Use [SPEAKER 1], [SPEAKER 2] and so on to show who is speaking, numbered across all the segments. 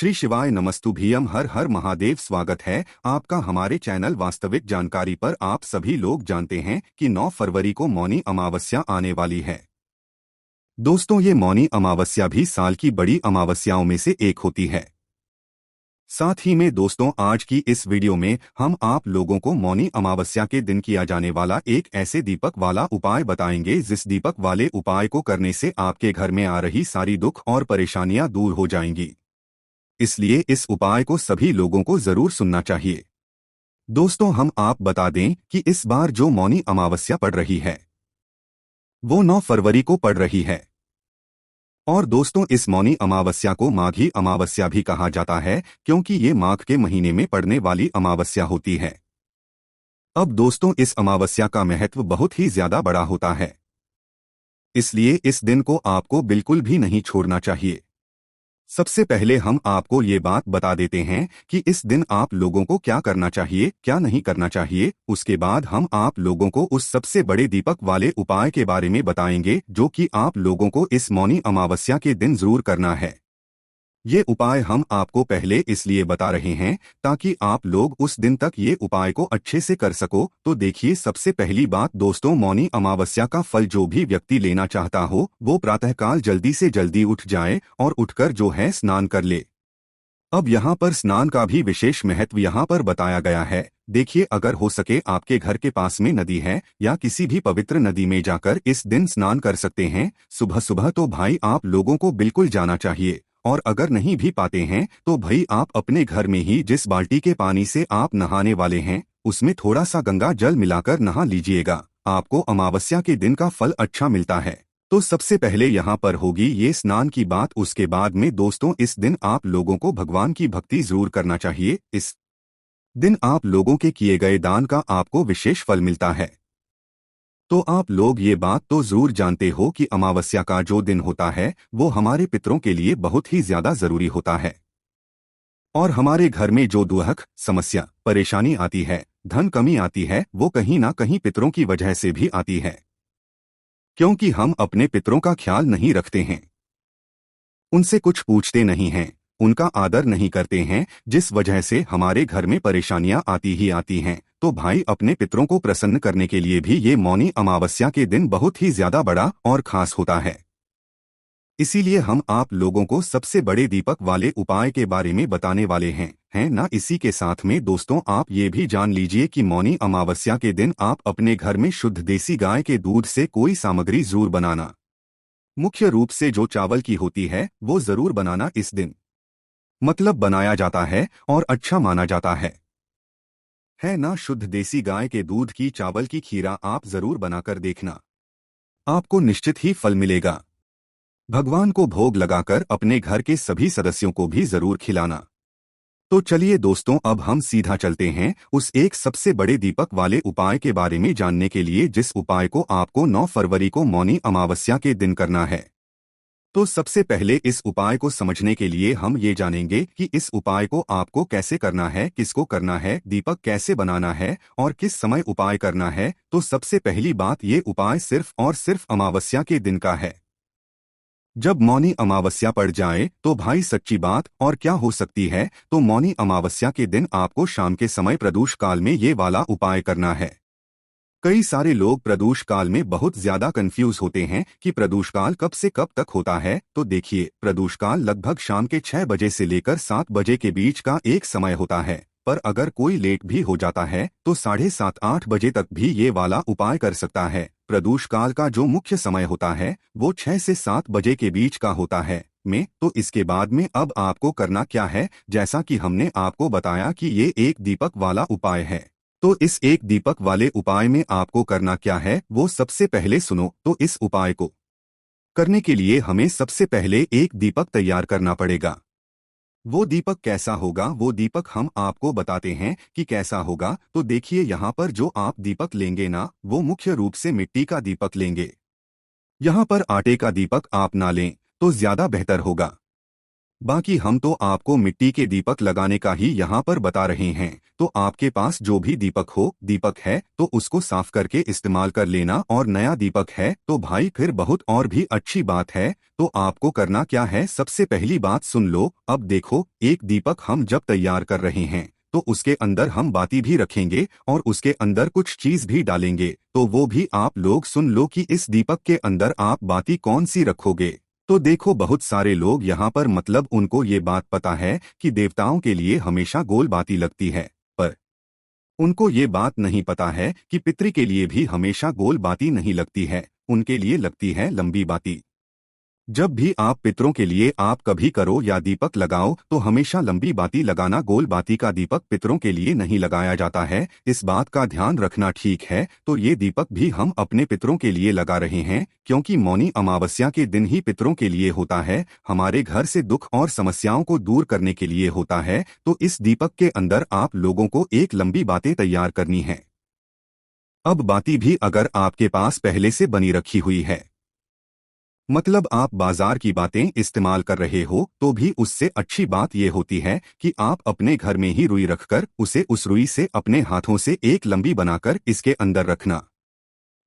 [SPEAKER 1] श्री शिवाय नमस्तुभ्यम। हर हर महादेव। स्वागत है आपका हमारे चैनल वास्तविक जानकारी पर। आप सभी लोग जानते हैं कि 9 फरवरी को मौनी अमावस्या आने वाली है। दोस्तों, ये मौनी अमावस्या भी साल की बड़ी अमावस्याओं में से एक होती है। साथ ही में दोस्तों, आज की इस वीडियो में हम आप लोगों को मौनी अमावस्या के दिन किया जाने वाला एक ऐसे दीपक वाला उपाय बताएंगे जिस दीपक वाले उपाय को करने से आपके घर में आ रही सारी दुख और परेशानियां दूर हो जाएंगी। इसलिए इस उपाय को सभी लोगों को जरूर सुनना चाहिए। दोस्तों, हम आप बता दें कि इस बार जो मौनी अमावस्या पड़ रही है वो 9 फरवरी को पड़ रही है। और दोस्तों, इस मौनी अमावस्या को माघी अमावस्या भी कहा जाता है, क्योंकि ये माघ के महीने में पड़ने वाली अमावस्या होती है। अब दोस्तों, इस अमावस्या का महत्व बहुत ही ज्यादा बड़ा होता है, इसलिए इस दिन को आपको बिल्कुल भी नहीं छोड़ना चाहिए। सबसे पहले हम आपको ये बात बता देते हैं कि इस दिन आप लोगों को क्या करना चाहिए, क्या नहीं करना चाहिए। उसके बाद हम आप लोगों को उस सबसे बड़े दीपक वाले उपाय के बारे में बताएंगे जो कि आप लोगों को इस मौनी अमावस्या के दिन जरूर करना है। ये उपाय हम आपको पहले इसलिए बता रहे हैं ताकि आप लोग उस दिन तक ये उपाय को अच्छे से कर सको। तो देखिए, सबसे पहली बात दोस्तों, मौनी अमावस्या का फल जो भी व्यक्ति लेना चाहता हो वो प्रातःकाल जल्दी से जल्दी उठ जाए और उठकर जो है स्नान कर ले। अब यहाँ पर स्नान का भी विशेष महत्व यहाँ पर बताया गया है। देखिए, अगर हो सके आपके घर के पास में नदी है या किसी भी पवित्र नदी में जाकर इस दिन स्नान कर सकते हैं सुबह सुबह, तो भाई आप लोगों को बिल्कुल जाना चाहिए। और अगर नहीं भी पाते हैं तो भाई आप अपने घर में ही जिस बाल्टी के पानी से आप नहाने वाले हैं उसमें थोड़ा सा गंगा जल मिलाकर नहा लीजिएगा। आपको अमावस्या के दिन का फल अच्छा मिलता है। तो सबसे पहले यहाँ पर होगी ये स्नान की बात। उसके बाद में दोस्तों, इस दिन आप लोगों को भगवान की भक्ति जरूर करना चाहिए। इस दिन आप लोगों के किए गए दान का आपको विशेष फल मिलता है। तो आप लोग ये बात तो जरूर जानते हो कि अमावस्या का जो दिन होता है वो हमारे पितरों के लिए बहुत ही ज्यादा जरूरी होता है। और हमारे घर में जो दुख, समस्या, परेशानी आती है, धन कमी आती है, वो कहीं ना कहीं पितरों की वजह से भी आती है, क्योंकि हम अपने पितरों का ख्याल नहीं रखते हैं, उनसे कुछ पूछते नहीं हैं, उनका आदर नहीं करते हैं, जिस वजह से हमारे घर में परेशानियां आती ही आती हैं। तो भाई, अपने पितरों को प्रसन्न करने के लिए भी ये मौनी अमावस्या के दिन बहुत ही ज्यादा बड़ा और खास होता है। इसीलिए हम आप लोगों को सबसे बड़े दीपक वाले उपाय के बारे में बताने वाले हैं ना। इसी के साथ में दोस्तों, आप ये भी जान लीजिए कि मौनी अमावस्या के दिन आप अपने घर में शुद्ध देसी गाय के दूध से कोई सामग्री जरूर बनाना। मुख्य रूप से जो चावल की होती है वो जरूर बनाना इस दिन। मतलब बनाया जाता है और अच्छा माना जाता है ना। शुद्ध देसी गाय के दूध की चावल की खीरा आप जरूर बनाकर देखना, आपको निश्चित ही फल मिलेगा। भगवान को भोग लगाकर अपने घर के सभी सदस्यों को भी जरूर खिलाना। तो चलिए दोस्तों, अब हम सीधा चलते हैं उस एक सबसे बड़े दीपक वाले उपाय के बारे में जानने के लिए, जिस उपाय को आपको 9 फरवरी को मौनी अमावस्या के दिन करना है। तो सबसे पहले इस उपाय को समझने के लिए हम ये जानेंगे कि इस उपाय को आपको कैसे करना है, किसको करना है, दीपक कैसे बनाना है और किस समय उपाय करना है। तो सबसे पहली बात, ये उपाय सिर्फ और सिर्फ अमावस्या के दिन का है। जब मौनी अमावस्या पड़ जाए तो भाई सच्ची बात और क्या हो सकती है। तो मौनी अमावस्या के दिन आपको शाम के समय प्रदोष काल में ये वाला उपाय करना है। कई सारे लोग प्रदोष काल में बहुत ज्यादा कंफ्यूज होते हैं कि प्रदोष काल कब से कब तक होता है। तो देखिए, प्रदोष काल लगभग शाम के 6 बजे से लेकर 7 बजे के बीच का एक समय होता है। पर अगर कोई लेट भी हो जाता है तो 7:30-8 बजे तक भी ये वाला उपाय कर सकता है। प्रदोष काल का जो मुख्य समय होता है वो 6 से 7 बजे के बीच का होता है। तो इसके बाद में अब आपको करना क्या है, जैसा कि हमने आपको बताया कि ये एक दीपक वाला उपाय है। तो इस एक दीपक वाले उपाय में आपको करना क्या है वो सबसे पहले सुनो। तो इस उपाय को करने के लिए हमें सबसे पहले एक दीपक तैयार करना पड़ेगा। वो दीपक कैसा होगा, वो दीपक हम आपको बताते हैं कि कैसा होगा। तो देखिए, यहाँ पर जो आप दीपक लेंगे ना, वो मुख्य रूप से मिट्टी का दीपक लेंगे। यहाँ पर आटे का दीपक आप ना लें तो ज्यादा बेहतर होगा। बाकी हम तो आपको मिट्टी के दीपक लगाने का ही यहाँ पर बता रहे हैं। तो आपके पास जो भी दीपक है तो उसको साफ करके इस्तेमाल कर लेना, और नया दीपक है तो भाई फिर बहुत और भी अच्छी बात है। तो आपको करना क्या है, सबसे पहली बात सुन लो। अब देखो, एक दीपक हम जब तैयार कर रहे हैं तो उसके अंदर हम बाती भी रखेंगे और उसके अंदर कुछ चीज भी डालेंगे। तो वो भी आप लोग सुन लो कि इस दीपक के अंदर आप बाती कौन सी रखोगे। तो देखो, बहुत सारे लोग यहाँ पर मतलब उनको ये बात पता है कि देवताओं के लिए हमेशा गोल बाती लगती है, पर उनको ये बात नहीं पता है कि पितृ के लिए भी हमेशा गोल बाती नहीं लगती है, उनके लिए लगती है लंबी बाती। जब भी आप पितरों के लिए आप कभी करो या दीपक लगाओ तो हमेशा लंबी बाती लगाना, गोल बाती का दीपक पितरों के लिए नहीं लगाया जाता है। इस बात का ध्यान रखना, ठीक है। तो ये दीपक भी हम अपने पितरों के लिए लगा रहे हैं, क्योंकि मौनी अमावस्या के दिन ही पितरों के लिए होता है, हमारे घर से दुख और समस्याओं को दूर करने के लिए होता है। तो इस दीपक के अंदर आप लोगों को एक लंबी बातें तैयार करनी है। अब बाती भी अगर आपके पास पहले से बनी रखी हुई है, मतलब आप बाजार की बातें इस्तेमाल कर रहे हो, तो भी उससे अच्छी बात यह होती है कि आप अपने घर में ही रुई रखकर उसे उस रुई से अपने हाथों से एक लंबी बनाकर इसके अंदर रखना।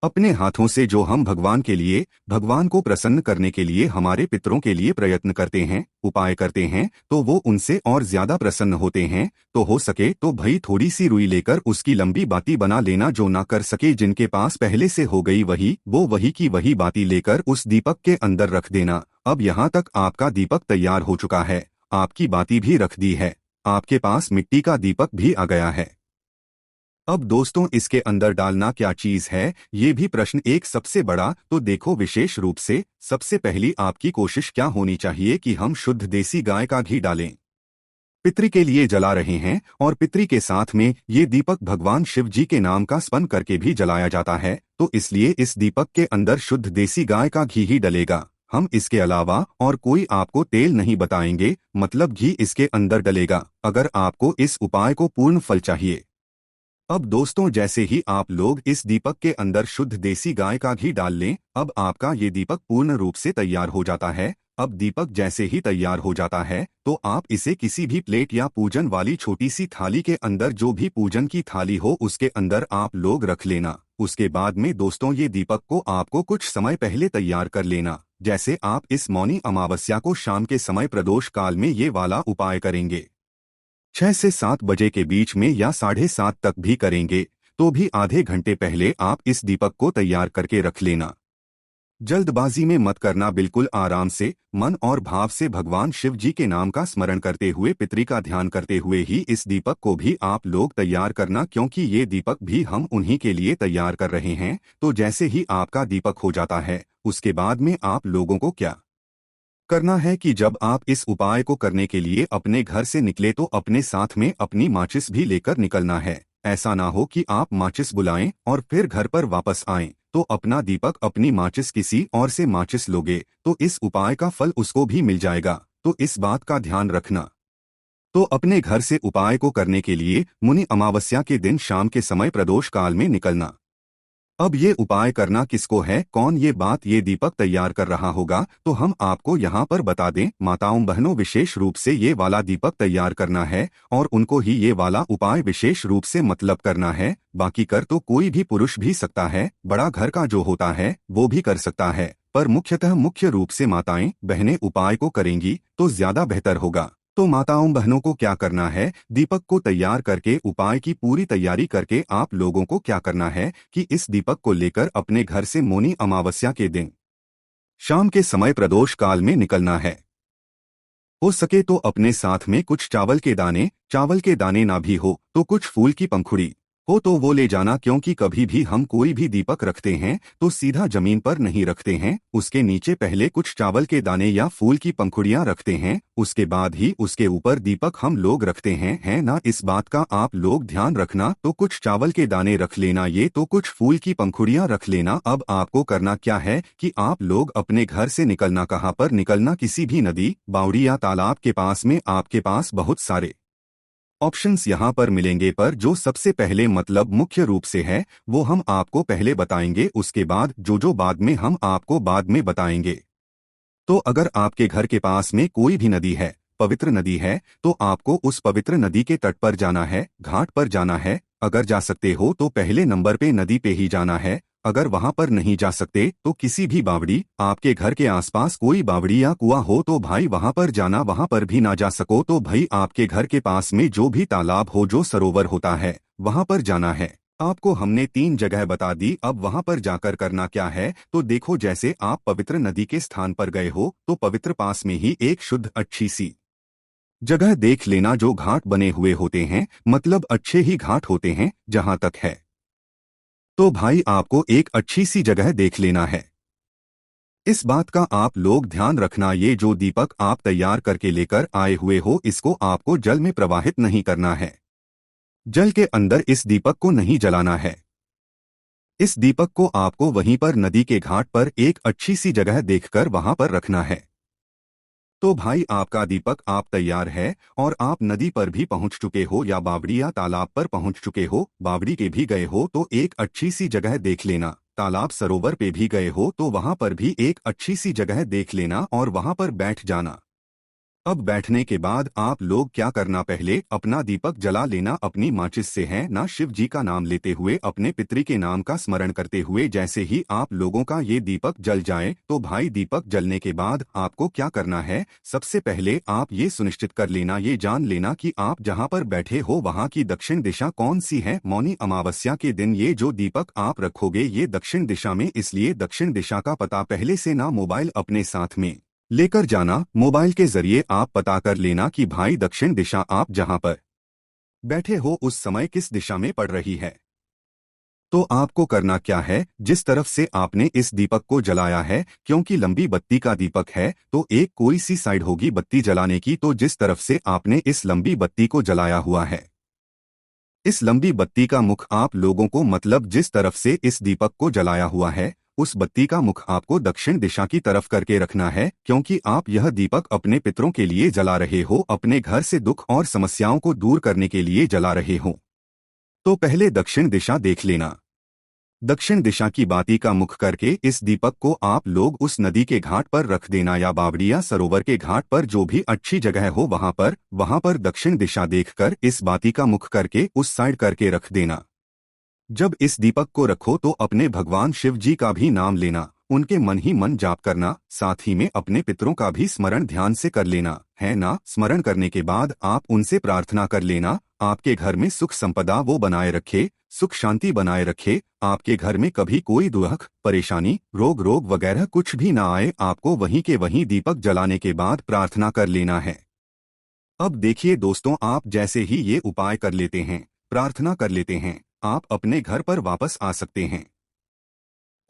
[SPEAKER 1] अपने हाथों से जो हम भगवान के लिए, भगवान को प्रसन्न करने के लिए, हमारे पितरों के लिए प्रयत्न करते हैं, उपाय करते हैं, तो वो उनसे और ज्यादा प्रसन्न होते हैं। तो हो सके तो भाई थोड़ी सी रुई लेकर उसकी लंबी बाती बना लेना। जो ना कर सके, जिनके पास पहले से हो गई वो वही की वही बाती लेकर उस दीपक के अंदर रख देना। अब यहाँ तक आपका दीपक तैयार हो चुका है, आपकी बाती भी रख दी है, आपके पास मिट्टी का दीपक भी आ गया है। अब दोस्तों, इसके अंदर डालना क्या चीज है, ये भी प्रश्न एक सबसे बड़ा। तो देखो, विशेष रूप से सबसे पहली आपकी कोशिश क्या होनी चाहिए कि हम शुद्ध देसी गाय का घी डालें। पितृ के लिए जला रहे हैं, और पितृ के साथ में ये दीपक भगवान शिव जी के नाम का स्मरण करके भी जलाया जाता है। तो इसलिए इस दीपक के अंदर शुद्ध देसी गाय का घी ही डलेगा। हम इसके अलावा और कोई आपको तेल नहीं बताएंगे, मतलब घी इसके अंदर डलेगा, अगर आपको इस उपाय को पूर्ण फल चाहिए। अब दोस्तों, जैसे ही आप लोग इस दीपक के अंदर शुद्ध देसी गाय का घी डाल लें, अब आपका ये दीपक पूर्ण रूप से तैयार हो जाता है। अब दीपक जैसे ही तैयार हो जाता है तो आप इसे किसी भी प्लेट या पूजन वाली छोटी सी थाली के अंदर, जो भी पूजन की थाली हो उसके अंदर आप लोग रख लेना। उसके बाद में दोस्तों, ये दीपक को आपको कुछ समय पहले तैयार कर लेना। जैसे आप इस मौनी अमावस्या को शाम के समय प्रदोष काल में ये वाला उपाय करेंगे, 6 से 7 बजे के बीच में या 7:30 तक भी करेंगे, तो भी आधे घंटे पहले आप इस दीपक को तैयार करके रख लेना। जल्दबाजी में मत करना, बिल्कुल आराम से, मन और भाव से भगवान शिव जी के नाम का स्मरण करते हुए, पितृ का ध्यान करते हुए ही इस दीपक को भी आप लोग तैयार करना, क्योंकि ये दीपक भी हम उन्हीं के लिए तैयार कर रहे हैं। तो जैसे ही आपका दीपक हो जाता है, उसके बाद में आप लोगों को क्या करना है कि जब आप इस उपाय को करने के लिए अपने घर से निकले तो अपने साथ में अपनी माचिस भी लेकर निकलना है। ऐसा ना हो कि आप माचिस बुलाएं और फिर घर पर वापस आएं, तो अपना दीपक, अपनी माचिस किसी और से माचिस लोगे तो इस उपाय का फल उसको भी मिल जाएगा। तो इस बात का ध्यान रखना। तो अपने घर से उपाय को करने के लिए मुनि अमावस्या के दिन शाम के समय प्रदोष काल में निकलना। अब ये उपाय करना किसको है, कौन ये बात ये दीपक तैयार कर रहा होगा, तो हम आपको यहाँ पर बता दें। माताओं बहनों, विशेष रूप से ये वाला दीपक तैयार करना है और उनको ही ये वाला उपाय विशेष रूप से मतलब करना है। बाकी कर तो कोई भी पुरुष भी सकता है, बड़ा घर का जो होता है वो भी कर सकता है, पर मुख्यतः मुख्य रूप से माताएं बहनें उपाय को करेंगी तो ज्यादा बेहतर होगा। तो माताओं बहनों को क्या करना है, दीपक को तैयार करके उपाय की पूरी तैयारी करके आप लोगों को क्या करना है कि इस दीपक को लेकर अपने घर से मौनी अमावस्या के दिन शाम के समय प्रदोष काल में निकलना है। हो सके तो अपने साथ में कुछ चावल के दाने ना भी हो तो कुछ फूल की पंखुड़ी हो तो वो ले जाना, क्योंकि कभी भी हम कोई भी दीपक रखते हैं तो सीधा जमीन पर नहीं रखते हैं, उसके नीचे पहले कुछ चावल के दाने या फूल की पंखुड़ियां रखते हैं, उसके बाद ही उसके ऊपर दीपक हम लोग रखते हैं, है ना। इस बात का आप लोग ध्यान रखना। तो कुछ चावल के दाने रख लेना ये, तो कुछ फूल की पंखुड़ियां रख लेना। अब आपको करना क्या है कि आप लोग अपने घर से निकलना, कहाँ पर निकलना, किसी भी नदी, बावड़ी या तालाब के पास में। आपके पास बहुत सारे ऑप्शंस यहाँ पर मिलेंगे, पर जो सबसे पहले मतलब मुख्य रूप से है वो हम आपको पहले बताएंगे, उसके बाद जो बाद में हम आपको बाद में बताएंगे। तो अगर आपके घर के पास में कोई भी नदी है, पवित्र नदी है तो आपको उस पवित्र नदी के तट पर जाना है, घाट पर जाना है। अगर जा सकते हो तो पहले नंबर पे नदी पे ही जाना है। अगर वहां पर नहीं जा सकते तो किसी भी बावड़ी, आपके घर के आसपास कोई बावड़ी या कुआं हो तो भाई वहां पर जाना। वहां पर भी ना जा सको तो भाई आपके घर के पास में जो भी तालाब हो, जो सरोवर होता है, वहां पर जाना है। आपको हमने 3 जगह बता दी। अब वहां पर जाकर करना क्या है तो देखो, जैसे आप पवित्र नदी के स्थान पर गए हो तो पवित्र पास में ही एक शुद्ध अच्छी सी जगह देख लेना। जो घाट बने हुए होते हैं, मतलब अच्छे ही घाट होते हैं जहां तक है, तो भाई आपको एक अच्छी सी जगह देख लेना है। इस बात का आप लोग ध्यान रखना, ये जो दीपक आप तैयार करके लेकर आए हुए हो, इसको आपको जल में प्रवाहित नहीं करना है। जल के अंदर इस दीपक को नहीं जलाना है। इस दीपक को आपको वहीं पर नदी के घाट पर एक अच्छी सी जगह देखकर वहां पर रखना है। तो भाई आपका दीपक आप तैयार है और आप नदी पर भी पहुंच चुके हो या बावड़ी या तालाब पर पहुंच चुके हो। बावड़ी के भी गए हो तो एक अच्छी सी जगह देख लेना। तालाब सरोवर पे भी गए हो तो वहां पर भी एक अच्छी सी जगह देख लेना और वहां पर बैठ जाना। अब बैठने के बाद आप लोग क्या करना, पहले अपना दीपक जला लेना अपनी माचिस से, है ना, शिव जी का नाम लेते हुए, अपने पितरी के नाम का स्मरण करते हुए। जैसे ही आप लोगों का ये दीपक जल जाए तो भाई दीपक जलने के बाद आपको क्या करना है, सबसे पहले आप ये सुनिश्चित कर लेना, ये जान लेना कि आप जहाँ पर बैठे हो वहाँ की दक्षिण दिशा कौन सी है। मौनी अमावस्या के दिन ये जो दीपक आप रखोगे ये दक्षिण दिशा में, इसलिए दक्षिण दिशा का पता पहले से ना मोबाइल अपने साथ में लेकर जाना। मोबाइल के जरिए आप पता कर लेना कि भाई दक्षिण दिशा आप जहां पर बैठे हो उस समय किस दिशा में पड़ रही है। तो आपको करना क्या है, जिस तरफ से आपने इस दीपक को जलाया है, क्योंकि लंबी बत्ती का दीपक है तो एक कोई सी साइड होगी बत्ती जलाने की, तो जिस तरफ से आपने इस लंबी बत्ती को जलाया हुआ है, इस लंबी बत्ती का मुख आप लोगों को, मतलब जिस तरफ से इस दीपक को जलाया हुआ है, उस बत्ती का मुख आपको दक्षिण दिशा की तरफ करके रखना है। क्योंकि आप यह दीपक अपने पितरों के लिए जला रहे हो, अपने घर से दुख और समस्याओं को दूर करने के लिए जला रहे हो। तो पहले दक्षिण दिशा देख लेना। दक्षिण दिशा की बाती का मुख करके इस दीपक को आप लोग उस नदी के घाट पर रख देना या बावड़ी या सरोवर के घाट पर, जो भी अच्छी जगह हो वहां पर दक्षिण दिशा देखकर इस बाती का मुख करके उस साइड करके रख देना। जब इस दीपक को रखो तो अपने भगवान शिव जी का भी नाम लेना, उनके मन ही मन जाप करना, साथ ही में अपने पितरों का भी स्मरण ध्यान से कर लेना, है ना। स्मरण करने के बाद आप उनसे प्रार्थना कर लेना, आपके घर में सुख संपदा वो बनाए रखे, सुख शांति बनाए रखे, आपके घर में कभी कोई दुख परेशानी रोग वगैरह कुछ भी ना आए। आपको वहीं के वहीं दीपक जलाने के बाद प्रार्थना कर लेना है। अब देखिए दोस्तों, आप जैसे ही ये उपाय कर लेते हैं, प्रार्थना कर लेते हैं, आप अपने घर पर वापस आ सकते हैं।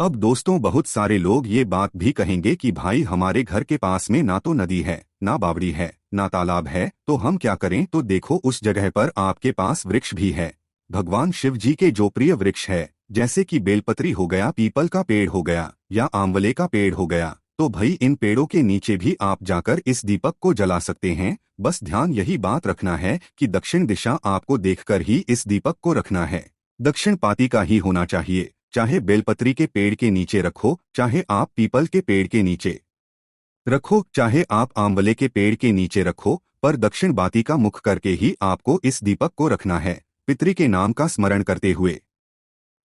[SPEAKER 1] अब दोस्तों, बहुत सारे लोग ये बात भी कहेंगे कि भाई हमारे घर के पास में ना तो नदी है, ना बावड़ी है, ना तालाब है, तो हम क्या करें। तो देखो, उस जगह पर आपके पास वृक्ष भी है, भगवान शिव जी के जो प्रिय वृक्ष है, जैसे कि बेलपत्री हो गया, पीपल का पेड़ हो गया या आंवले का पेड़ हो गया। तो भाई इन पेड़ों के नीचे भी आप जाकर इस दीपक को जला सकते हैं। बस ध्यान यही बात रखना है कि दक्षिण दिशा आपको देखकर ही इस दीपक को रखना है। दक्षिण पाती का ही होना चाहिए, चाहे बेलपत्री के पेड़ के नीचे रखो, चाहे आप पीपल के पेड़ के नीचे रखो, चाहे आप आंवले के पेड़ के नीचे रखो, पर दक्षिण बाती का मुख करके ही आपको इस दीपक को रखना है, पितरी के नाम का स्मरण करते हुए।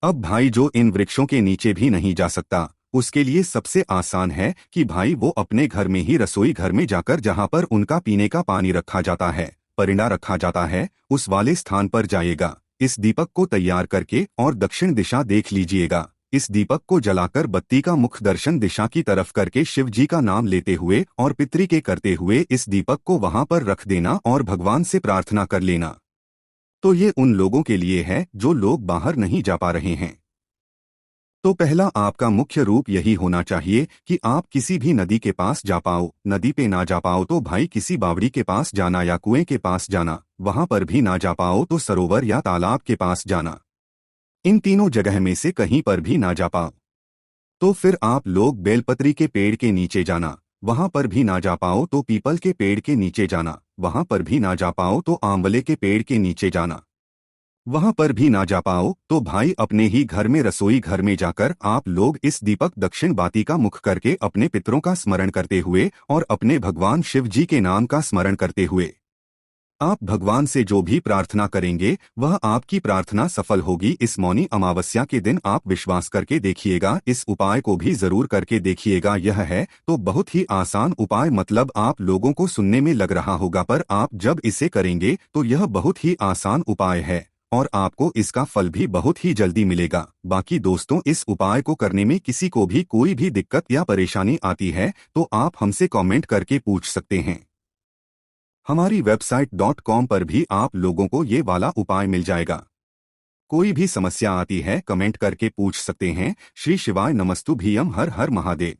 [SPEAKER 1] अब भाई जो इन वृक्षों के नीचे भी नहीं जा सकता, उसके लिए सबसे आसान है कि भाई वो अपने घर में ही रसोई घर में जाकर, जहां पर उनका पीने का पानी रखा जाता है, परिंदा रखा जाता है, उस वाले स्थान पर जाएगा, इस दीपक को तैयार करके और दक्षिण दिशा देख लीजिएगा। इस दीपक को जलाकर बत्ती का मुख दर्शन दिशा की तरफ करके शिव जी का नाम लेते हुए और पितरी के करते हुए इस दीपक को वहां पर रख देना और भगवान से प्रार्थना कर लेना। तो ये उन लोगों के लिए है जो लोग बाहर नहीं जा पा रहे हैं। तो पहला आपका मुख्य रूप यही होना चाहिए कि आप किसी भी नदी के पास जा पाओ। नदी पे ना जा पाओ तो भाई किसी बावड़ी के पास जाना या कुएं के पास जाना, वहां पर भी ना जा पाओ तो सरोवर या तालाब के पास जाना। इन तीनों जगह में से कहीं पर भी ना जा पाओ तो फिर आप लोग बेलपत्री के पेड़ के नीचे जाना, वहां पर भी ना जा पाओ तो पीपल के पेड़ के नीचे जाना, वहां पर भी ना जा पाओ तो आंवले के पेड़ के नीचे जाना। वहां पर भी ना जा पाओ तो भाई अपने ही घर में रसोई घर में जाकर आप लोग इस दीपक दक्षिण बाती का मुख करके अपने पितरों का स्मरण करते हुए और अपने भगवान शिव जी के नाम का स्मरण करते हुए आप भगवान से जो भी प्रार्थना करेंगे वह आपकी प्रार्थना सफल होगी। इस मौनी अमावस्या के दिन आप विश्वास करके देखिएगा, इस उपाय को भी जरूर करके देखिएगा। यह है तो बहुत ही आसान उपाय, मतलब आप लोगों को सुनने में लग रहा होगा, पर आप जब इसे करेंगे तो यह बहुत ही आसान उपाय है और आपको इसका फल भी बहुत ही जल्दी मिलेगा। बाकी दोस्तों, इस उपाय को करने में किसी को भी कोई भी दिक्कत या परेशानी आती है तो आप हमसे कमेंट करके पूछ सकते हैं। हमारी वेबसाइट .com पर भी आप लोगों को ये वाला उपाय मिल जाएगा। कोई भी समस्या आती है कमेंट करके पूछ सकते हैं। श्री शिवाय नमस्तुभ्यम। हर हर महादेव।